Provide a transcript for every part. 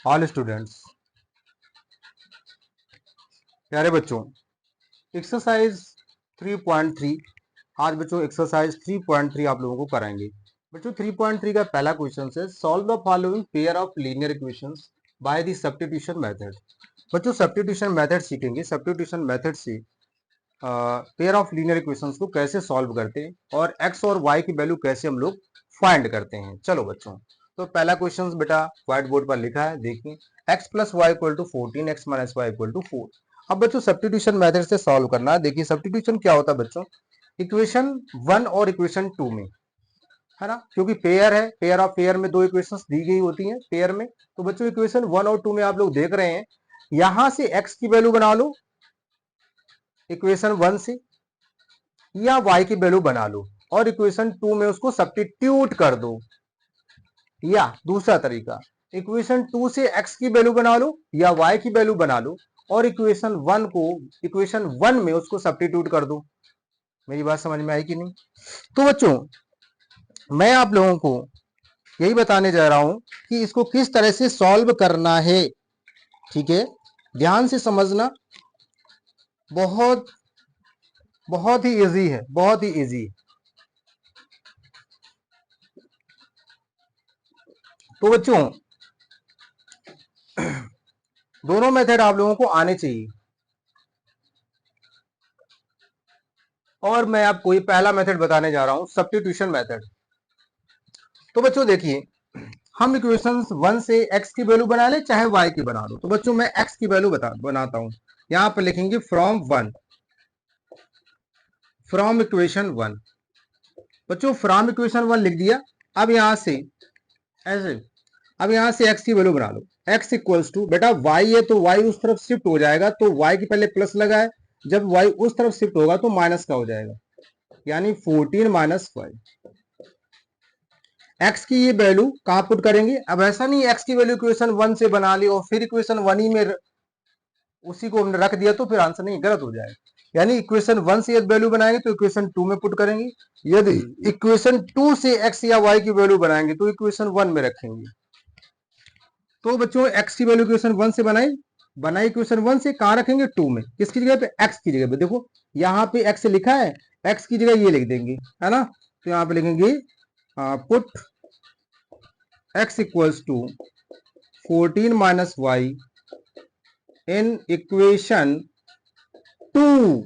All students, प्यारे बच्चों, exercise 3.3 आज बच्चों एक्सरसाइज 3.3 आप लोगों को कराएंगे। बच्चों 3.3 का पहला क्वेश्चन है solve the following pair of linear equations by the substitution method. बच्चों सब्स्टिट्यूशन मेथड सीखेंगे, सब्स्टिट्यूशन मेथड से पेयर ऑफ लीनियर इक्वेशंस को कैसे सॉल्व करते हैं और एक्स और वाई की वैल्यू कैसे हम लोग फाइंड करते हैं। चलो बच्चों, तो पहला क्वेश्चन बेटा व्हाइट बोर्ड पर लिखा है, देखिए x plus y equal to 14, x minus y equal to 4। अब बच्चों सब्स्टिट्यूशन मेथड से सॉल्व करना है। देखिए सब्स्टिट्यूशन क्या होता है बच्चों, इक्वेशन 1 और इक्वेशन 2 में, है ना, क्योंकि पेयर है, पेयर ऑफ पेयर में दो इक्वेशंस दी गई होती हैं पेयर में। तो बच्चों इक्वेशन 1 और 2 में आप लोग देख रहे हैं, यहां से एक्स की वैल्यू बना लो इक्वेशन 1 से, या y की वैल्यू बना लो और इक्वेशन 2 में उसको सब्स्टिट्यूट कर दो। या दूसरा तरीका, इक्वेशन 2 से x की वैल्यू बना लो या y की वैल्यू बना लो और इक्वेशन 1 को इक्वेशन 1 में उसको सब्स्टिट्यूट कर दो। मेरी बात समझ में आई कि नहीं? तो बच्चों मैं आप लोगों को यही बताने जा रहा हूं कि इसको किस तरह से सॉल्व करना है। ठीक है, ध्यान से समझना, बहुत बहुत ही इजी है, बहुत ही इजी। तो बच्चों दोनों मेथड आप लोगों को आने चाहिए और मैं आपको ये पहला मेथड बताने जा रहा हूं, सब्स्टिट्यूशन मेथड। तो बच्चों देखिए, हम इक्वेशन 1 से x की वैल्यू बना ले चाहे y की बना लो। तो बच्चों मैं x की वैल्यू बनाता हूं, यहां पर लिखेंगे फ्रॉम इक्वेशन 1। बच्चों फ्रॉम इक्वेशन 1 लिख दिया। अब यहां से ऐसे, अब यहां से x की वैल्यू बना लो। x इक्वल्स टू, बेटा y है तो y उस तरफ शिफ्ट हो जाएगा, तो y के पहले प्लस लगा है, जब y उस तरफ शिफ्ट होगा तो माइनस का हो जाएगा, यानी 14 माइनस 5। एक्स की ये वैल्यू कहां पुट करेंगे? अब ऐसा नहीं एक्स की वैल्यू इक्वेशन 1 से बना ली और फिर इक्वेशन 1 ही में उसी को हमने रख दिया तो फिर आंसर नहीं, गलत हो जाएगा। यानी इक्वेशन 1 से यदि वैल्यू बनाएंगे तो इक्वेशन 2 में पुट करेंगे, यदि इक्वेशन 2 से एक्स या वाई की वैल्यू बनाएंगे तो इक्वेशन 1 में रखेंगे। तो बच्चों एक्स की वैल्यू इक्वेशन 1 से बनाई इक्वेशन 1 से, कहां रखेंगे? 2 में। किसकी जगह पे? एक्स की जगह पे। देखो यहाँ पे एक्स लिखा है, एक्स की जगह ये लिख देंगे, है ना। तो यहाँ पे लिखेंगे put x equals to 14 minus y in equation 2।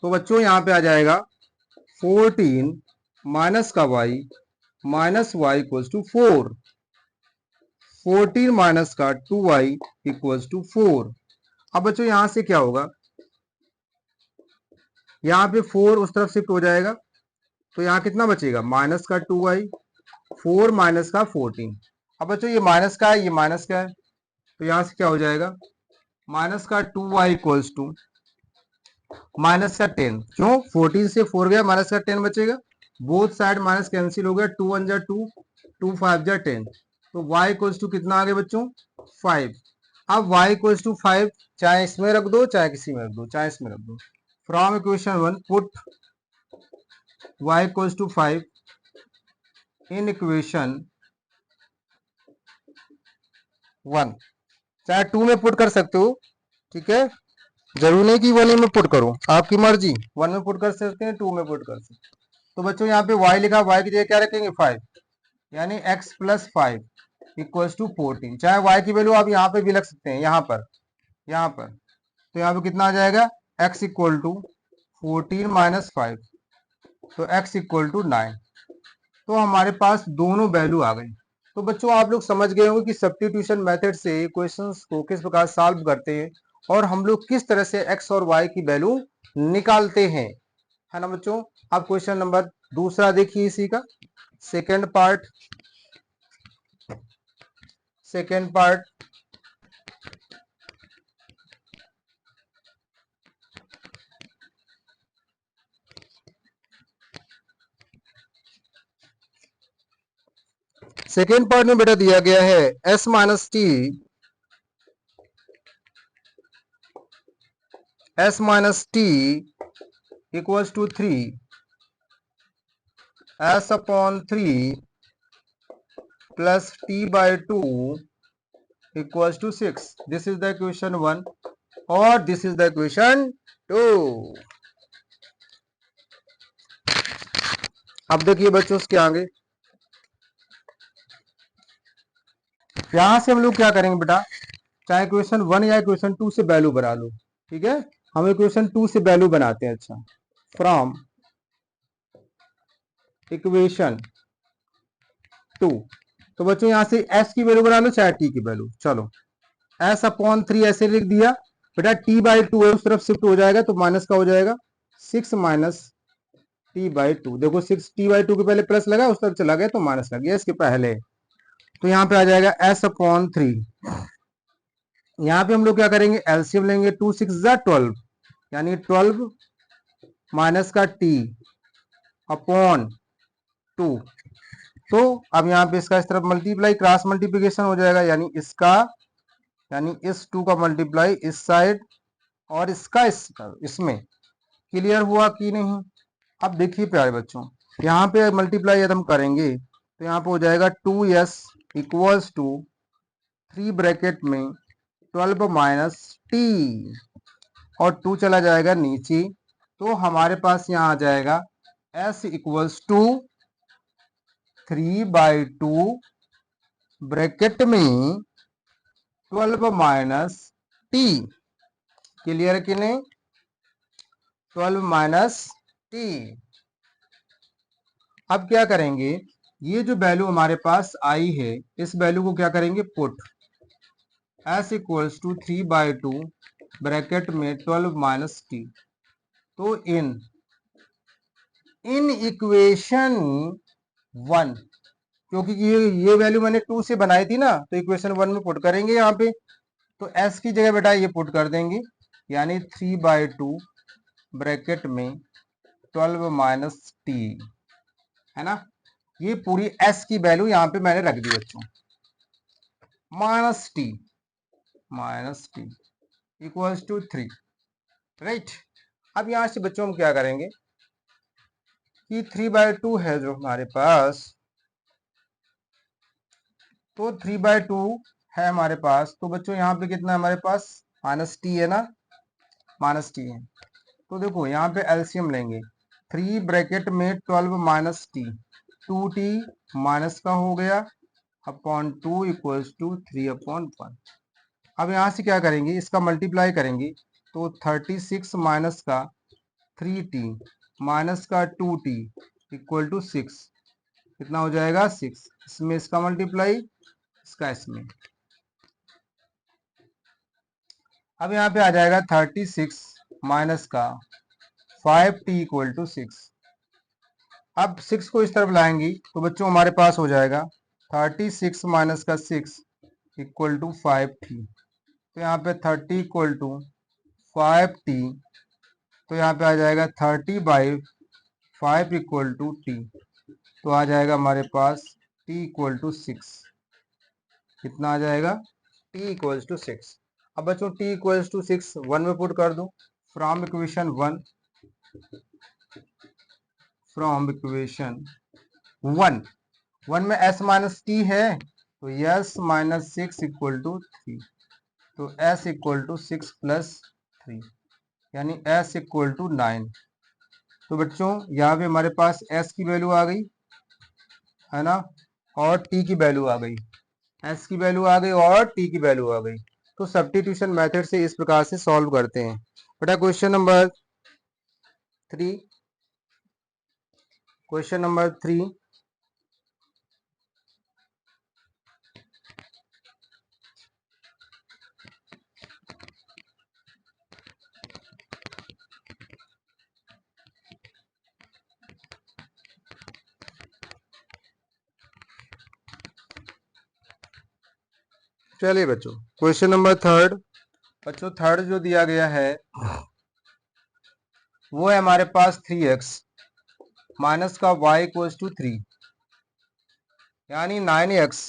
तो बच्चों यहां पे आ जाएगा 14 माइनस का y minus y equals to 4, 14 minus का 2y इक्वल्स टू 4। अब बच्चों यहां से क्या होगा, यहां पे 4 उस तरफ शिफ्ट हो जाएगा, तो यहां कितना बचेगा? माइनस का 2y, 4 माइनस का 14। अब बच्चों ये माइनस का है, ये माइनस का है, तो यहां से क्या हो जाएगा? माइनस का 2y इक्वल्स टू माइनस का 10। क्यों? 14 से 4 गया, माइनस का 10 बचेगा, बोथ साइड माइनस कैंसिल हो गया, 2 1 जा 2, 2 5 जा 10। तो y इक्वल्स टू कितना आ गया बच्चों? 5। अब y इक्वल्स टू 5 चाहे इसमें रख दो चाहे किसी में रख दो, चाहे इसमें रख दो। From equation 1 put y equals to 5 in equation 1, चाहे 2 में पुट कर सकते हो, ठीक है, जरूरी नहीं कि 1 में पुट करो, आपकी मर्जी, 1 में पुट कर सकते हैं, 2 में पुट कर सकते हैं। तो बच्चों यहाँ पे y लिखा, y की जगह क्या रखेंगे? 5, यानी x प्लस 5 इक्वल्स टू 14। चाहे y की वैल्यू आप यहाँ पे भी रख सकते हैं, यहाँ पर तो यहाँ पे कितना आ जाएगा? x इक्वल टू 14 माइनस 5, तो x इक्वल टू 9। तो हमारे पास दोनों वैल्यू आ गई। तो बच्चों आप लोग समझ गए होंगे कि सब्स्टिट्यूशन मेथड से क्वेश्चंस को किस प्रकार सॉल्व करते हैं और हम लोग किस तरह से x और y की वैल्यू निकालते हैं, है ना बच्चों। अब क्वेश्चन नंबर दूसरा देखिए, इसी का सेकेंड पार्ट। सेकेंड पार्ट में बेटा दिया गया है s minus t equals to 3 s upon 3 plus t by 2 equals to 6। This is the equation 1 और दिस इज द इक्वेशन 2। अब देखिए बच्चों उसके आगे, यहां से हम लोग क्या करेंगे बेटा, चाहे इक्वेशन 1 या इक्वेशन 2 से वैल्यू बना लो, ठीक है। हम इक्वेशन 2 से वैल्यू बनाते हैं। अच्छा, फ्रॉम इक्वेशन 2, तो बच्चों यहां से s की वैल्यू बना लो चाहे t की वैल्यू। चलो s अपॉन 3 ऐसे लिख दिया बेटा, t बाई 2 है उस तरफ शिफ्ट हो जाएगा तो माइनस का हो जाएगा 6 माइनस t बाई 2। देखो 6 t बाई 2 के पहले प्लस लगा, उस तरफ चला गया तो माइनस लग गया इसके पहले। तो यहाँ पे आ जाएगा s अपॉन 3। यहाँ पे हम लोग क्या करेंगे, एलसीएम लेंगे, 2 6 जा 12, यानी 12 माइनस का t अपॉन 2। तो अब यहाँ पे इसका इस तरफ मल्टीप्लाई, क्रॉस मल्टीप्लिकेशन हो जाएगा, यानी इसका, यानी इस 2 का मल्टीप्लाई इस साइड और इसका इसमें। क्लियर हुआ कि नहीं। अब देखिए प्यारे बच्चों, यहाँ पे मल्टीप्लाई यदि हम करेंगे तो यहाँ पे हो जाएगा 2s इक्वल्स टू 3 ब्रैकेट में 12 माइनस टी, और 2 चला जाएगा नीचे, तो हमारे पास यहाँ आ जाएगा s equals to 3 by 2 bracket में 12 माइनस टी। क्लियर कि नहीं, 12 माइनस टी। अब क्या करेंगे, ये जो वैल्यू हमारे पास आई है इस वैल्यू को क्या करेंगे, put s equals to 3 by 2 bracket में 12 माइनस टी। तो इन इक्वेशन 1, क्योंकि ये वैल्यू मैंने 2 से बनाई थी ना, तो इक्वेशन 1 में पुट करेंगे यहाँ पे। तो s की जगह बेटा ये पुट कर देंगे, यानी 3 बाई 2 ब्रैकेट में 12 माइनस टी, है ना। ये पूरी s की वैल्यू यहाँ पे मैंने रख दी बच्चों, minus t equals to 3, right. अब यहां से बच्चों हम क्या करेंगे कि 3 बाई 2 है जो हमारे पास, तो 3 बाई 2 है हमारे पास, तो बच्चों यहाँ पे कितना है हमारे पास, माइनस टी है ना, माइनस टी है। तो देखो यहाँ पे एलसीएम लेंगे, 3 ब्रैकेट में 12 माइनस टी, 2t माइनस का हो गया अपॉन 2 इक्वल्स टू 3 अपॉन 1। अब यहाँ से क्या करेंगे, इसका मल्टीप्लाई करेंगे, तो 36 माइनस का 3t माइनस का 2t इक्वल टू 6, कितना हो जाएगा 6। इसमें इसका मल्टीप्लाई, इसका इसमें। अब यहाँ पे आ जाएगा 36 माइनस का 5t इक्वल टू 6। अब 6 को इस तरफ लाएंगे तो बच्चों हमारे पास हो जाएगा 36 माइनस का 6 इक्वल टू 5t। तो यहाँ पे 30 इक्वल टू 5t, तो यहाँ पे आ जाएगा 30 बाई 5 इक्वल टू t, तो आ जाएगा हमारे पास t इक्वल टू 6। कितना आ जाएगा, t इक्वल्स टू 6। अब बच्चों t इक्वल्स टू 6 1 में पुट कर दो, फ्रॉम इक्वेशन 1, फ्रॉम इक्वेशन 1 में s माइनस टी है, तो s माइनस 6 इक्वल टू 3, तो s इक्वल टू 6 प्लस 3, यानी s इक्वल टू 9। तो बच्चों यहाँ पे हमारे पास s की वैल्यू आ गई, है ना, और t की वैल्यू आ गई, s की वैल्यू आ गई और t की वैल्यू आ गई। तो सब्स्टिट्यूशन मेथड से इस प्रकार से सॉल्व करते हैं बेटा। क्वेश्चन नंबर 3, क्वेश्चन नंबर 3, चलिए बच्चों क्वेश्चन नंबर 3, बच्चों 3 जो दिया गया है वो है हमारे पास 3x माइनस का y इक्वल्स टू 3, यानी 9x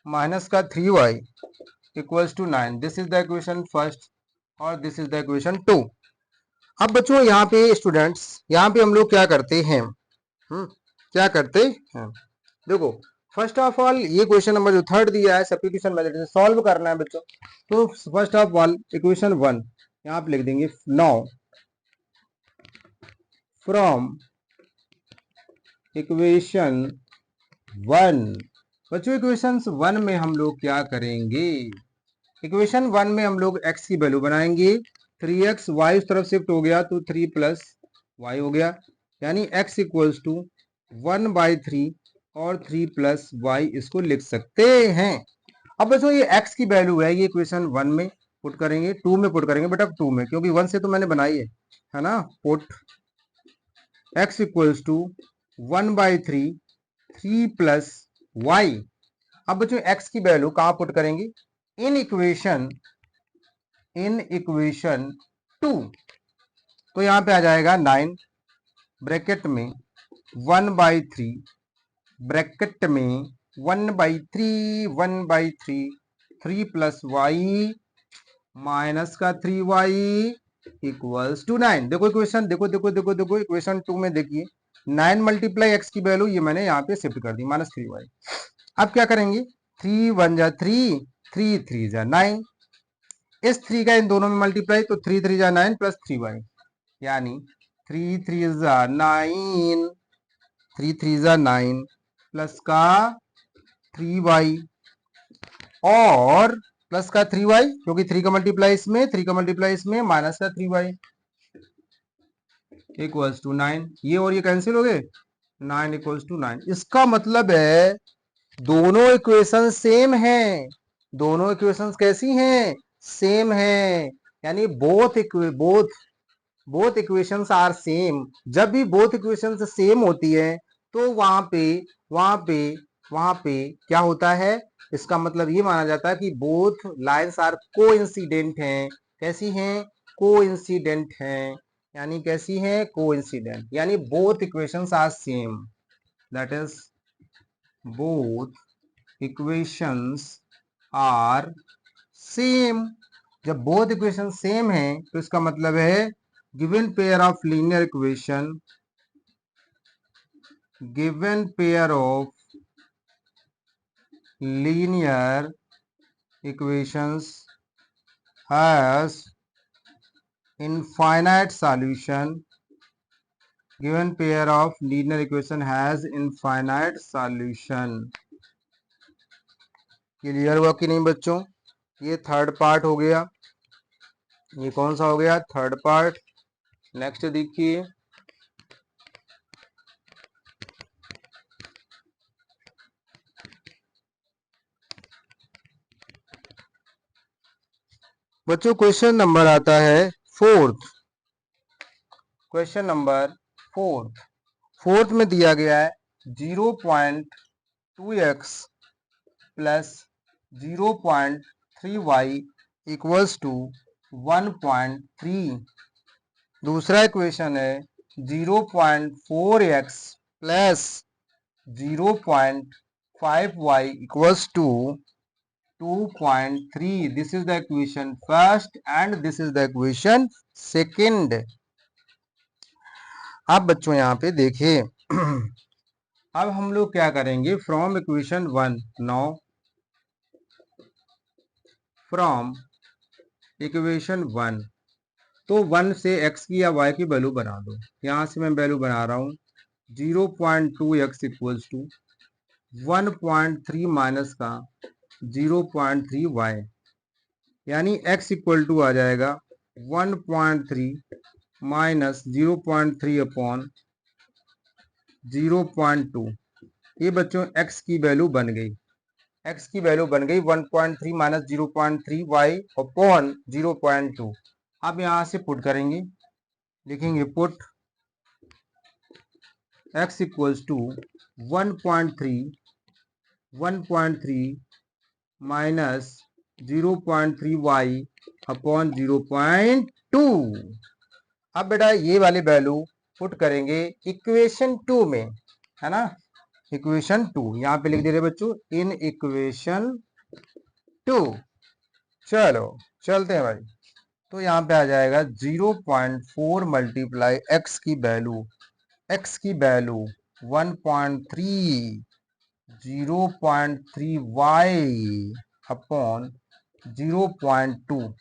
माइनस का 3y equals to 9। This is the equation first और दिस इज द इक्वेशन 2। अब बच्चों यहाँ पे स्टूडेंट्स, यहाँ पे हम लोग क्या करते हैं, क्या करते हैं, देखो फर्स्ट ऑफ ऑल ये क्वेश्चन नंबर जो थर्ड दिया है सब्स्टिट्यूशन मेथड से सॉल्व करना है बच्चों। तो फर्स्ट ऑफ ऑल इक्वेशन 1 यहाँ पे लिख देंगे। नाउ फ्रॉम इक्वेशन 1, बच्चों इक्वेशन 1 में हम लोग क्या करेंगे, इक्वेशन 1 में हम लोग x की वैल्यू बनाएंगे। 3x y उस तरफ शिफ्ट हो गया तो 3 प्लस y हो गया, यानी x इक्वल्स टू 1/3 और 3 प्लस y इसको लिख सकते हैं। अब बच्चों ये x की वैल्यू है, ये इक्वेशन 1 में पुट करेंगे, 2 में पुट करेंगे, बट अब 2 में क्योंकि 1 से तो मैंने बनाई है ना। Put x equals to 1/3 3 plus y। अब बच्चों x की वैल्यू कहां पुट करेंगे, इन इक्वेशन 2। तो यहां पे आ जाएगा 9 ब्रैकेट में 1/3 ब्रैकेट में 1/3 3 प्लस वाई माइनस का 3y इक्वल्स टू 9। देखो इक्वेशन, देखो इक्वेशन 2 में देखिए 9 मल्टीप्लाई एक्स की वैल्यू ये मैंने यहाँ पे शिफ्ट कर दी -3y। अब क्या करेंगे, 3 1 जा 3, 3 3 जा 9, इस 3 का इन दोनों में मल्टीप्लाई तो 3 3 जा 9 प्लस 3y, यानी 3 3 जा 9, 3 3 जा 9 प्लस का 3y और प्लस का 3y, क्योंकि 3 का मल्टीप्लाई इसमें, 3 का मल्टीप्लाई इसमें, माइनस का 3y इक्वल्स टू 9। ये और ये कैंसिल हो गए, 9 इक्वल्स टू 9। इसका मतलब है दोनों इक्वेशन सेम हैं, दोनों इक्वेशंस कैसी हैं, सेम है, यानी बोथ इक्वेशंस आर सेम। जब भी बोथ इक्वेशंस सेम होती है तो वहां पे क्या होता है, इसका मतलब ये माना जाता है कि बोथ लाइंस आर कोइंसिडेंट हैं। कैसी हैं, कोइंसिडेंट हैं, यानी कैसी हैं, कोइंसिडेंट, यानी both equations are same, that is both equations are same. जब बोथ इक्वेशन सेम है तो इसका मतलब है given pair of linear equation, given pair of linear equations has infinite solution, given pair of linear equation has infinite solution। Clear हुआ कि नहीं बच्चों, ये थर्ड पार्ट हो गया। ये कौन सा हो गया, थर्ड पार्ट। नेक्स्ट देखिए, बच्चों क्वेश्चन नंबर आता है फोर्थ। क्वेश्चन नंबर फोर्थ में दिया गया है 0.2x plus 0.3y equals to 1.3। दूसरा इक्वेशन है 0.4x plus 0.5y equals to 2.3। This is the equation first and this is the equation second. अब बच्चों यहाँ पे देखिए अब हम लोग क्या करेंगे, from equation 1, now from equation 1, तो 1 से x की या y की वैल्यू बना दो। यहां से मैं वैल्यू बना रहा हूं 0.2x इक्वल्स टू 1.3 माइनस का 0.3y, यानी x इक्वल टू आ जाएगा 1.3 माइनस 0.3 अपॉन 0.2। ये बच्चों x की वैल्यू बन गई, x की वैल्यू बन गई 1.3 माइनस 0.3y अपॉन 0.2। अब यहां से पुट करेंगे, लिखेंगे put x equals to 1.3 minus 0.3y upon 0.2। अब बेटा ये वाली वैल्यू पुट करेंगे इक्वेशन 2 में, है ना, इक्वेशन 2 यहाँ पे लिख दे रहे बच्चों, इन इक्वेशन 2। चलो चलते हैं भाई, तो यहाँ पे आ जाएगा 0.4 मल्टीप्लाई x की वैल्यू 1.3 0.3y अपॉन 0.2,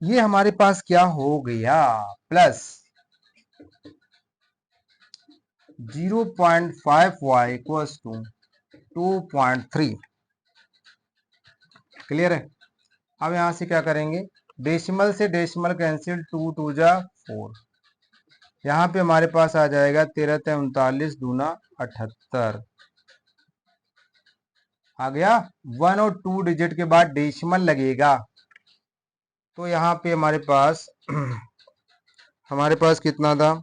ये हमारे पास क्या हो गया, plus 0.5y equals to 2.3। Clear है। अब यहां से क्या करेंगे, डेसिमल से डेसिमल कैंसिल, 2 2 जा 4, यहाँ पे हमारे पास आ जाएगा 13 39 दूना 78 आ गया। 1 और 2 डिजिट के बाद डेसिमल लगेगा, तो यहाँ पे हमारे पास कितना था,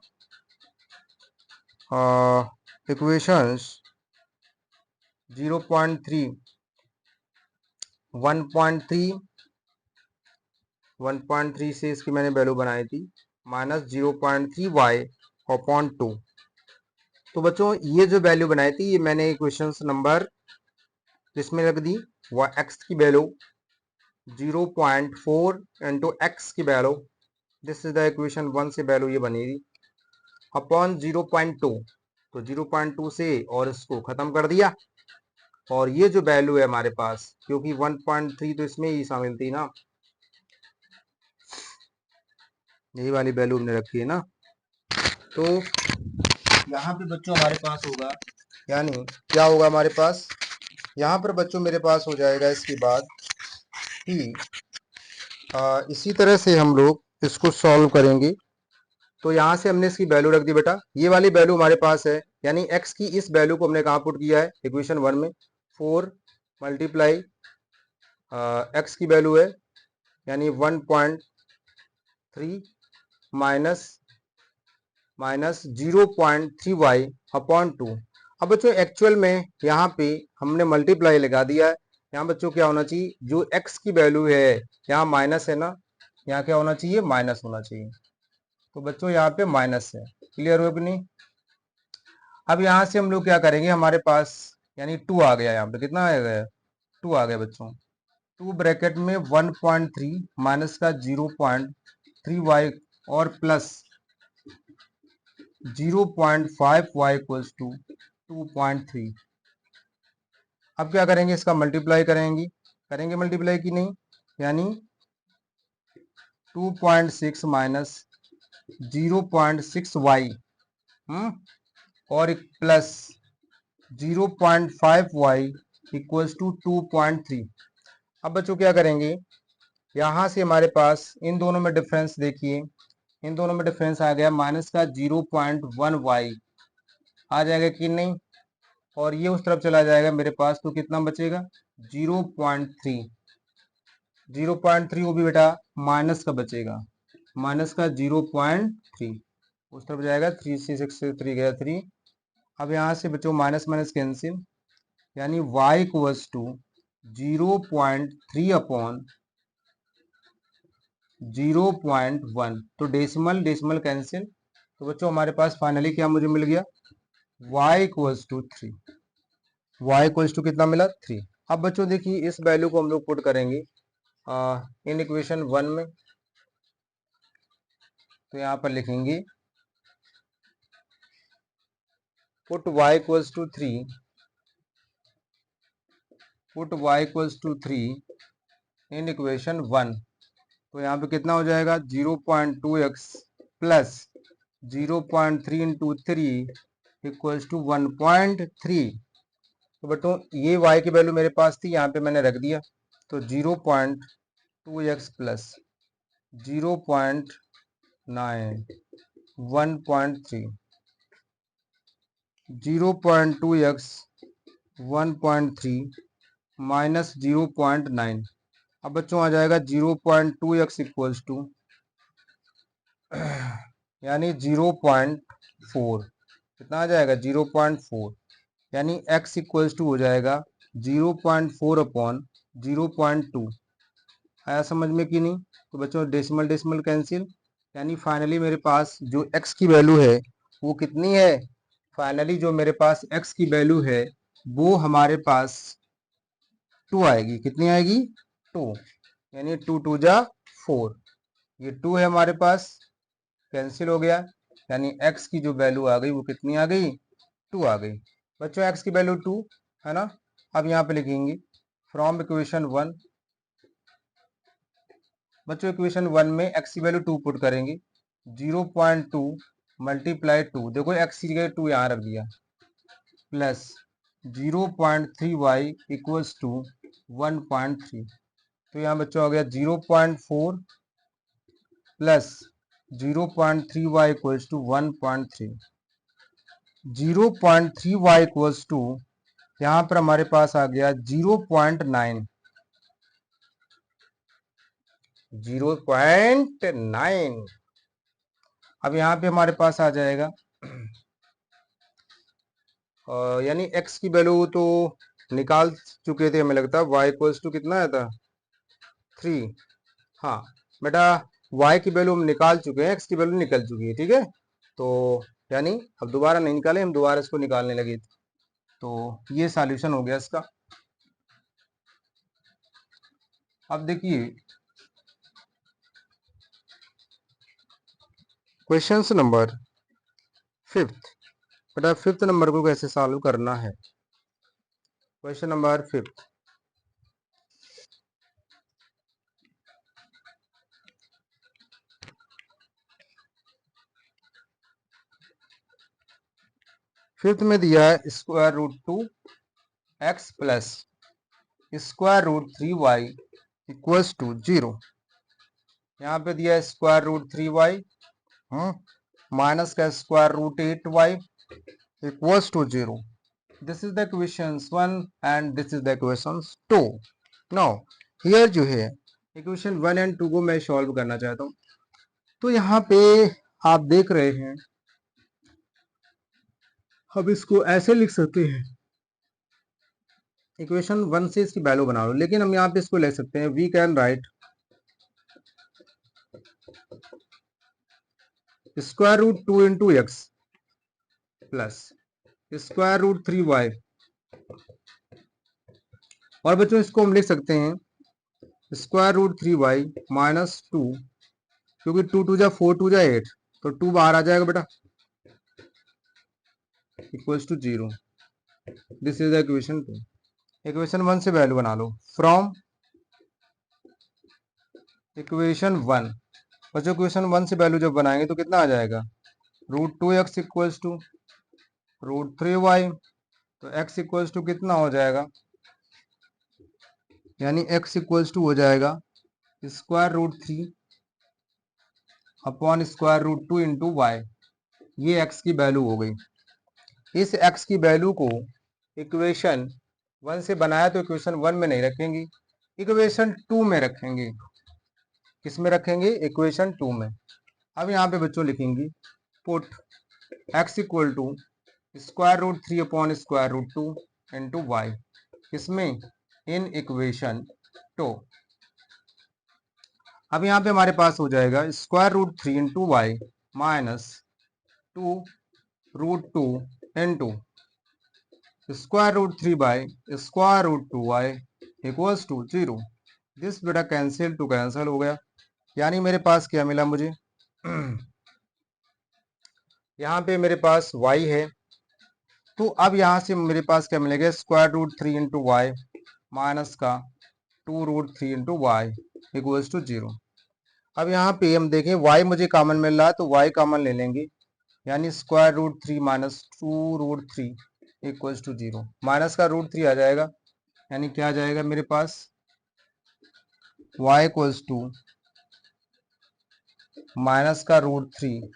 इक्वेशंस 0.3 1.3 से इसकी मैंने वैल्यू बनाई थी, माइनस 0.3y अपॉन 2। तो बच्चों ये जो वैल्यू बनाई थी ये मैंने इक्वेशंस नंबर इसमें रख दी, एक्स की वैल्यू 0.4 इंटू एक्स की value, this is the equation 1 से वैल्यू ये बनेगी, अपॉन 0.2, तो 0.2 से और इसको खत्म कर दिया, और ये जो वैल्यू है हमारे पास, क्योंकि 1.3 तो इसमें ही शामिल थी ना, यही वाली वैल्यू हमने रखी है ना, तो यहाँ पे बच्चों हमारे पास होगा, यानी क्या होगा हमारे पास, यहाँ पर बच्चों मेरे पास हो जाएगा इसके बाद कि इसी तरह से हम लोग इसको सॉल्व करेंगे। तो यहाँ से हमने इसकी वैल्यू रख दी बेटा, ये वाली वैल्यू हमारे पास है, यानी x की इस वैल्यू को हमने कहाँ पुट किया है, इक्वेशन 1 में, 4 मल्टीप्लाई x की वैल्यू है यानी 1.3 माइनस 0.3y अपॉन 2। अब बच्चों एक्चुअल में यहाँ पे हमने मल्टीप्लाई लगा दिया है, यहाँ बच्चों क्या होना चाहिए, जो x की वैल्यू है यहाँ माइनस है ना, यहाँ क्या होना चाहिए, माइनस होना चाहिए, तो बच्चों यहाँ पे माइनस है। क्लियर हो कि नहीं। अब यहाँ से हम लोग क्या करेंगे, हमारे पास यानी 2 आ गया, यहाँ पे कितना आ गया, 2 आ गया बच्चों, 2 ब्रैकेट में 1.3 माइनस का 0.3y और प्लस 0.5y इक्वल्स टू 2.3। अब क्या करेंगे, इसका मल्टीप्लाई करेंगे मल्टीप्लाई की नहीं, यानी 2.6 माइनस 0.6y और प्लस 0.5y इक्वल्स टू 2.3। अब बच्चों क्या करेंगे, यहाँ से हमारे पास इन दोनों में डिफरेंस देखिए, इन दोनों में डिफरेंस आ गया, माइनस का 0.1y आ जाएगा कि नहीं, और ये उस तरफ चला जाएगा मेरे पास, तो कितना बचेगा 0.3, 0.3 वो भी बेटा माइनस का बचेगा, माइनस का 0.3 उस तरफ जाएगा, 3 से 6 से 3 गया 3। अब यहाँ से बच्चों माइनस माइनस कैंसिल, यानी y इक्वल्स टू 0.3 अपॉन 0.1, तो डेसिमल डेसिमल कैंसिल, तो बच्चों हमारे पास फाइनली क्या मुझे मिल गया, y equals to 3, y equals to कितना मिला 3। अब बच्चों देखिए इस वैल्यू को हम लोग पुट करेंगे इन इक्वेशन 1 में, तो यहाँ पर लिखेंगे put y equals to 3, put y equals to 3 in equation 1, तो यहाँ पे कितना हो जाएगा 0.2x plus 0.3 into 3 equals to 1.3। तो बच्चों ये y की वैल्यू मेरे पास थी, यहाँ पे मैंने रख दिया, तो 0.2x प्लस 0.9 1.3, 0.2x 1.3 माइनस 0.9। अब बच्चों आ जाएगा 0.2x इक्वल्स टू यानी 0.4, कितना आ जाएगा 0.4, यानी x इक्वल्स टू हो जाएगा 0.4 अपॉन 0.2। आया समझ में कि नहीं। तो बच्चों डेसिमल डेसिमल कैंसिल, यानी फाइनली मेरे पास जो x की वैल्यू है वो कितनी है, फाइनली जो मेरे पास x की वैल्यू है वो हमारे पास 2 आएगी, कितनी आएगी 2, यानी 2 2 जा 4, ये 2 है हमारे पास, कैंसिल हो गया, यानी x की जो वैल्यू आ गई वो कितनी आ गई 2 आ गई। बच्चों x की वैल्यू 2 है ना। अब यहाँ पे लिखेंगे फ्रॉम इक्वेशन 1, बच्चों इक्वेशन 1 में x की वैल्यू 2 पुट करेंगे, 0.2 मल्टीप्लाई 2, देखो x की जगह 2 यहाँ रख दिया, प्लस 0.3y इक्वल्स टू 1.3। तो यहाँ बच्चों आ गया 0.4 plus 0.3y equals to 1.3। 0.3y equals to यहाँ पर हमारे पास आ गया 0.9, 0.9। अब यहाँ पे हमारे पास आ जाएगा यानी x की वैल्यू तो निकाल चुके थे हमें लगता है, y इक्वल्स टू कितना आया था 3। हाँ बेटा y की वैल्यू हम निकाल चुके हैं, x की वैल्यू निकल चुकी है, ठीक है। तो यानी अब दोबारा नहीं निकाले, हम दोबारा इसको निकालने लगे। तो ये सॉल्यूशन हो गया इसका। अब देखिए क्वेश्चन नंबर 5, बेटा 5th नंबर को कैसे सॉल्व करना है। क्वेश्चन नंबर 5, फिफ्थ में दिया है square root 2x plus square root 3y equals to 0। यहाँ पे दिया है स्क्वायर रूट 3y माइनस का square root 8y equals to 0। This is the equation 1 and this is the equation 2। Now here जो है इक्वेशन 1 एंड 2 को मैं solve करना चाहता हूँ। तो यहाँ पे आप देख रहे हैं, हम इसको ऐसे लिख सकते हैं, इक्वेशन 1 से इसकी वैल्यू बना लो, लेकिन हम यहाँ पे इसको ले सकते हैं, we can write square root 2 into x plus square root 3y। और बच्चों इसको हम लिख सकते हैं स्क्वायर रूट 3y माइनस 2, क्योंकि 2 2 जा 4 2 जा 8, तो 2 बाहर आ जाएगा बेटा, equals to 0। This is the equation 2। Equation 1 से वैल्यू बना लो फ्रॉम इक्वेशन 1। बच्चों इक्वेशन 1 से वैल्यू जब बनाएंगे तो कितना आ जाएगा, root 2x equals to root 3y। तो x इक्वल्स टू कितना हो जाएगा, यानी x इक्वल्स टू हो जाएगा square root 3 upon square root 2 into y. ये x की वैल्यू हो गई। इस x की वैल्यू को इक्वेशन 1 से बनाया तो इक्वेशन 1 में नहीं रखेंगे, इक्वेशन 2 में रखेंगे। किस में रखेंगे, इक्वेशन 2 में। अब यहाँ पे बच्चों लिखेंगे put x equal to square root 3 upon square root 2 into y, इसमें इन इक्वेशन 2। अब यहाँ पे हमारे पास हो जाएगा square root 3 into y minus 2 root 2 into square root 3 by square root 2 y equals to 0। This बेटा कैंसिल टू कैंसिल हो गया, यानी मेरे पास क्या मिला मुझे यहाँ पे मेरे पास y है, तो अब यहाँ से मेरे पास क्या मिलेगा, square root 3 into y minus का 2 root 3 into y equals to 0। अब यहाँ पे हम देखें y मुझे कॉमन मिल रहा है, तो y कॉमन ले लेंगे, यानी square root 3 minus 2 root 3 equals to 0। Minus का रूट 3 आ जाएगा, यानी क्या आ जाएगा मेरे पास y इक्वल्स टू माइनस का रूट 3,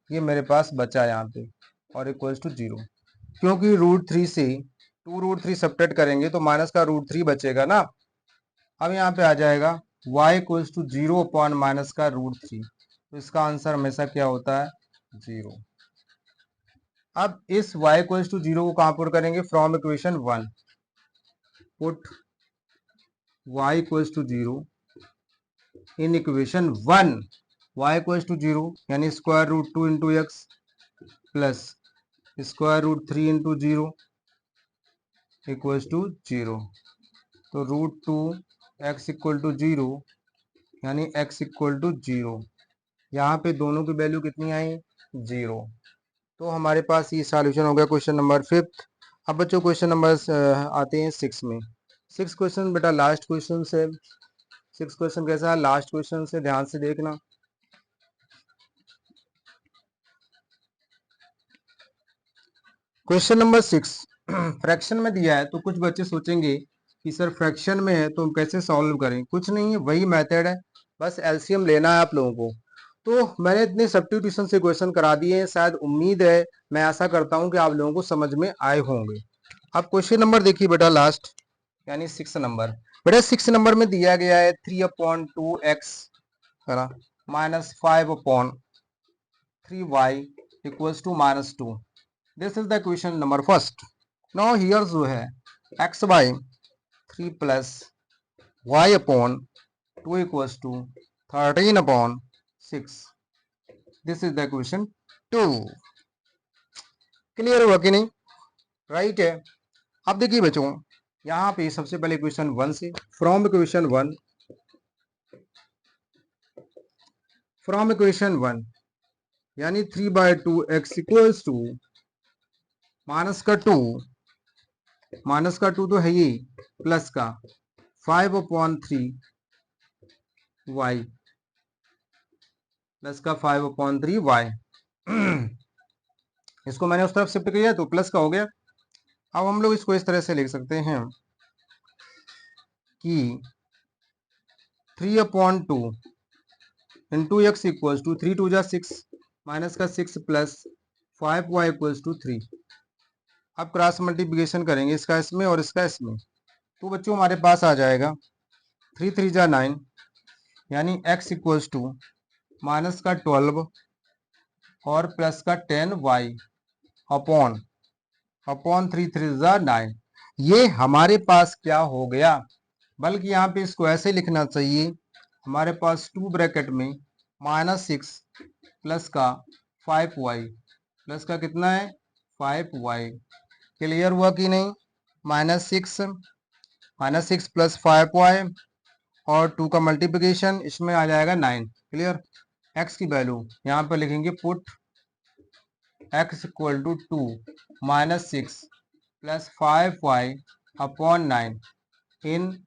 ये मेरे पास बचा यहाँ पे, और इक्वल्स टू 0। क्योंकि रूट 3 से 2 रूट 3 सब्ट्रैक्ट करेंगे तो माइनस का रूट 3 बचेगा ना। अब यहाँ पे आ जाएगा y equals to 0 upon minus का रूट 3, तो इसका आंसर हमेशा क्या होता है 0। अब इस y इक्वल्स टू 0 को कहाँ पुट करेंगे, from equation 1 put y equals to 0 in equation 1। y equals to 0 यानी square root 2 into x plus square root 3 into 0 equals to 0। तो रूट 2 एक्स इक्वल टू 0, यानी x इक्वल टू 0। यहाँ पे दोनों की वैल्यू कितनी आई, 0। तो हमारे पास ये सॉल्यूशन हो गया क्वेश्चन नंबर 5। अब बच्चों क्वेश्चन नंबर आते हैं 6 में। 6 क्वेश्चन बेटा लास्ट क्वेश्चन से। 6 क्वेश्चन कैसा है, लास्ट क्वेश्चन से, ध्यान से देखना। क्वेश्चन नंबर 6 फ्रैक्शन में दिया है, तो कुछ बच्चे सोचेंगे कि सर फ्रैक्शन में है तो हम कैसे सॉल्व करें। कुछ नहीं है, वही मेथड है, बस एलसीएम लेना है आप लोगों को। तो मैंने इतने सब्स्टिट्यूशन से क्वेश्चन करा दिए हैं, शायद उम्मीद है, मैं आशा करता हूं कि आप लोगों को समझ में आए होंगे। अब क्वेश्चन नंबर देखिए बेटा लास्ट, यानी 6 नंबर। बेटा 6 नंबर में दिया गया है 3/2x है ना, -5/3y equals to -2। This is the question number first. Now here जो है x/3 plus y/2 equals to 13/6। This is the question 2। Clear हुआ कि नहीं? राइट है। अब देखिए बच्चों, यहाँ पे सबसे पहले क्वेश्चन 1 से, फ्रॉम क्वेश्चन 1 यानी 3/2x इक्वल्स टू -2, -2 तो है ही, प्लस का 5/3y, प्लस का 5/3y। इसको मैंने उस तरफ शिफ्ट किया तो प्लस का हो गया। अब हम लोग इसको इस तरह से लिख सकते हैं कि 3/2 इंटू एक्स इक्वल्स टू 3 2 जा 6, माइनस का 6 प्लस 5y इक्वल्स टू 3। अब क्रॉस मल्टीप्लिकेशन करेंगे इसका इसमें और इसका इसमें, तो बच्चों हमारे पास आ जाएगा 3 3 जा 9, यानी x इक्वल्स टू माइनस का 12 और प्लस का 10y अपॉन 3 3 जा 9। ये हमारे पास क्या हो गया, बल्कि यहाँ पे इसको ऐसे लिखना चाहिए, हमारे पास 2 ब्रैकेट में -6 प्लस का 5y, प्लस का कितना है 5y। क्लियर हुआ कि नहीं? -6 प्लस 5y और 2 का मल्टीप्लिकेशन, इसमें आ जाएगा 9। क्लियर। x की वैल्यू यहाँ पर लिखेंगे, put x equal to 2 -6 plus 5y upon 9 in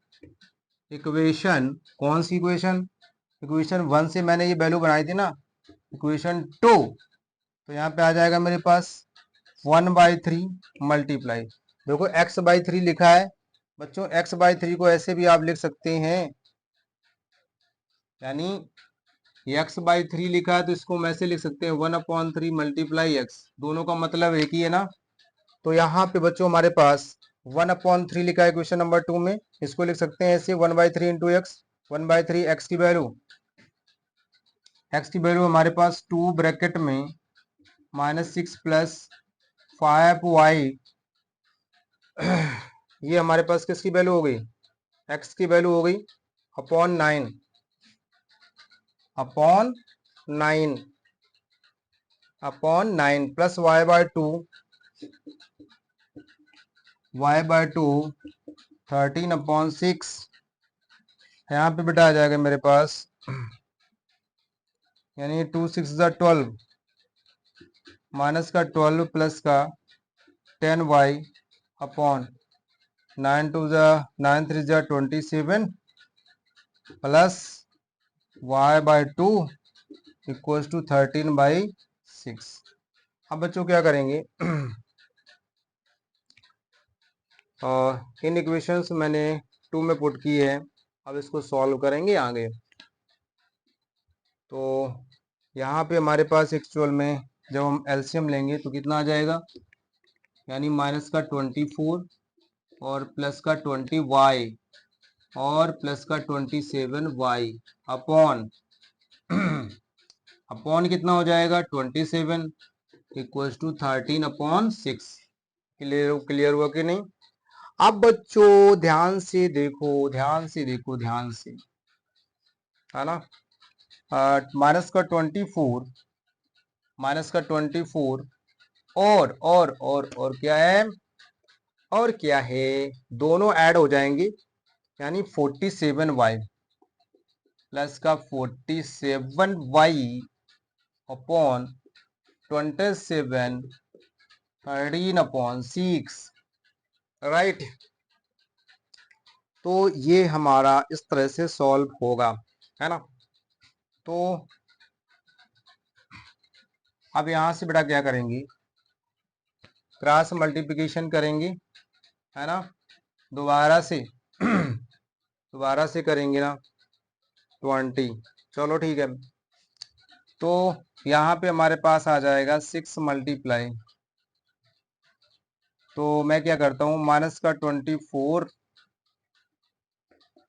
equation, कौन सी इक्वेशन? इक्वेशन 1 से मैंने ये वैल्यू बनाई थी ना, इक्वेशन 2। तो यहाँ पे आ जाएगा मेरे पास 1/3 मल्टीप्लाई, देखो x/3 लिखा है बच्चों, x/3 को ऐसे भी आप लिख सकते हैं, यानी x/3 लिखा है तो इसको हम ऐसे लिख सकते हैं 1/3 मल्टीप्लाई x, दोनों का मतलब एक ही है ना। तो यहाँ पे बच्चों हमारे पास 1/3 लिखा है क्वेश्चन नंबर 2 में, इसको लिख सकते हैं ऐसे 1/3 इंटू एक्स, 1/3 एक्स की वैल्यू हमारे पास 2 ब्रैकेट में -6 प्लस 5y, ये हमारे पास किसकी वैल्यू हो गई, x की वैल्यू हो गई, अपॉन 9 प्लस y/2 13/6। यहाँ पे बेटा आ जाएगा मेरे पास, यानी 2 6 जा 12, माइनस का 12 प्लस का 10y अपॉन 9 2 जा 9 3 जा 27 प्लस y/2 इक्वल्स टू 13/6। अब बच्चों क्या करेंगे, और इन इक्वेशंस मैंने 2 में पुट की है, अब इसको सॉल्व करेंगे आगे। तो यहाँ पे हमारे पास एक्चुअल में जब हम एलसीएम लेंगे तो कितना आ जाएगा, यानी माइनस का 24 और प्लस का 20y और प्लस का 27y अपॉन अपॉन कितना हो जाएगा 27 इक्वल्स टू 13/6। क्लियर हुआ कि नहीं? अब बच्चों ध्यान से देखो, ध्यान से, है ना, माइनस का 24 और क्या है, दोनों ऐड हो जाएंगे, यानी 47y प्लस का 47y अपॉन 27 13/6, राइट। तो ये हमारा इस तरह से सॉल्व होगा, है ना। तो अब यहां से बेटा क्या करेंगे, क्रॉस मल्टीप्लिकेशन करेंगे, है ना, दोबारा से दोबारा से करेंगे ना 20। चलो ठीक है। तो यहाँ पे हमारे पास आ जाएगा 6 मल्टीप्लाई, तो मैं क्या करता हूँ, माइनस का 24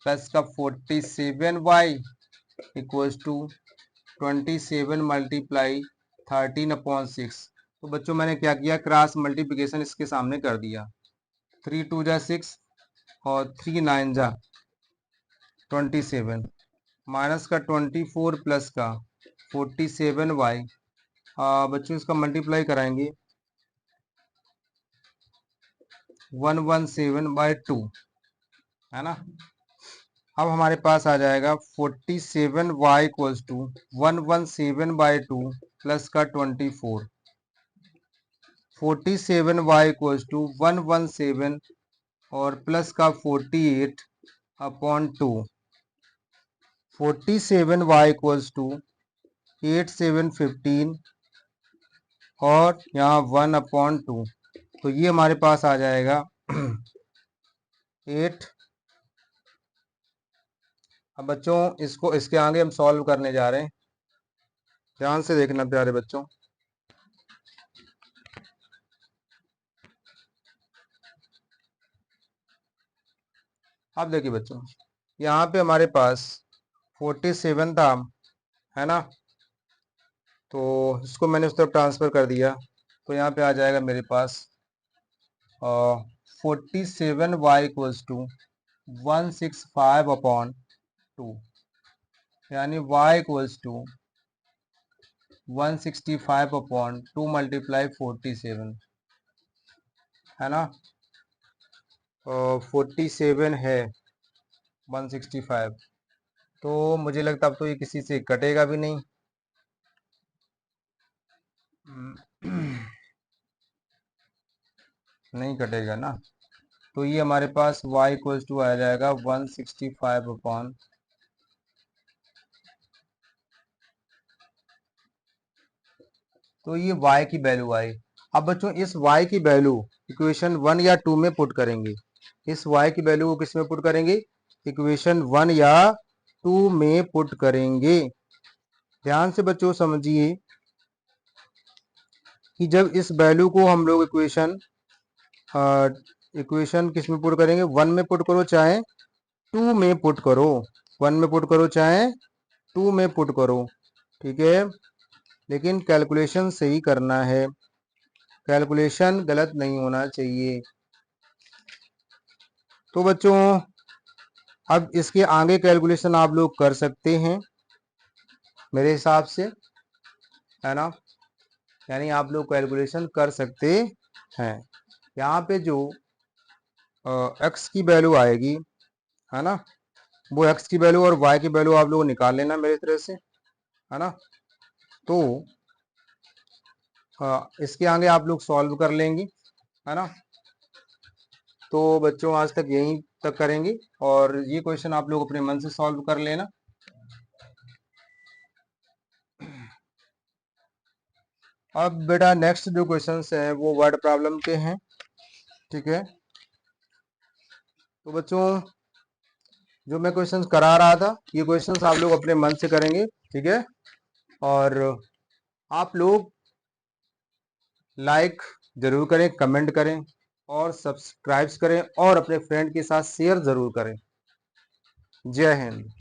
प्लस का 47y इक्वल्स टू 27 मल्टीप्लाई 13/6। तो बच्चों मैंने क्या किया, क्रॉस मल्टीप्लिकेशन इसके सामने कर दिया। 3 2 जा 6 और 3 9 जा 27, माइनस का 24 प्लस का 47y, बच्चों इसका मल्टीप्लाई कराएंगे 117/2, है ना। अब हमारे पास आ जाएगा 47y इक्वल्स टू 117/2 प्लस का 24, 47y इक्वल्स टू 117 और प्लस का 48/2, 47y इक्वल्स टू 8715 और यहाँ 1/2, तो ये हमारे पास आ जाएगा 8। अब बच्चों इसको इसके आगे हम सॉल्व करने जा रहे हैं, ध्यान से देखना प्यारे बच्चों। अब देखिए बच्चों, यहाँ पे हमारे पास 47 था, है ना, तो इसको मैंने उस तरफ ट्रांसफर कर दिया, तो यहाँ पे आ जाएगा मेरे पास 47y इक्वल्स टू 165/2, यानी y इक्वल्स टू 165/2 मल्टीप्लाई 47, है ना। 47 है 165, तो मुझे लगता अब तो ये किसी से कटेगा भी नहीं। नहीं कटेगा ना, तो ये हमारे पास y इक्वल्स टू आ जाएगा 165 तो ये y की वैल्यू आई। अब बच्चों इस y की वैल्यू इक्वेशन 1 या 2 में पुट करेंगे, इस y की वैल्यू को किस में पुट करेंगे, इक्वेशन 1 या 2 में पुट करेंगे। ध्यान से बच्चों समझिए कि जब इस वैल्यू को हम लोग इक्वेशन किस में पुट करेंगे, 1 में पुट करो चाहे 2 में पुट करो, 1 में पुट करो चाहे 2 में पुट करो, ठीक है, लेकिन कैलकुलेशन सही करना है, कैलकुलेशन गलत नहीं होना चाहिए। तो बच्चों अब इसके आगे कैलकुलेशन आप लोग कर सकते हैं मेरे हिसाब से, है ना, यानी आप लोग कैलकुलेशन कर सकते हैं। यहाँ पे जो x की वैल्यू आएगी, है ना, वो x की वैल्यू और y की वैल्यू आप लोग निकाल लेना मेरी तरह से, है ना। तो इसके आगे आप लोग सॉल्व कर लेंगे, है ना। तो बच्चों आज तक यहीं तक करेंगे और ये क्वेश्चन आप लोग अपने मन से सॉल्व कर लेना। अब बेटा नेक्स्ट जो क्वेश्चंस हैं वो वर्ड प्रॉब्लम के हैं, ठीक है। तो बच्चों जो मैं क्वेश्चंस करा रहा था ये क्वेश्चंस आप लोग अपने मन से करेंगे, ठीक है, और आप लोग लाइक जरूर करें, कमेंट करें और सब्सक्राइब करें और अपने फ्रेंड के साथ शेयर जरूर करें। जय हिंद।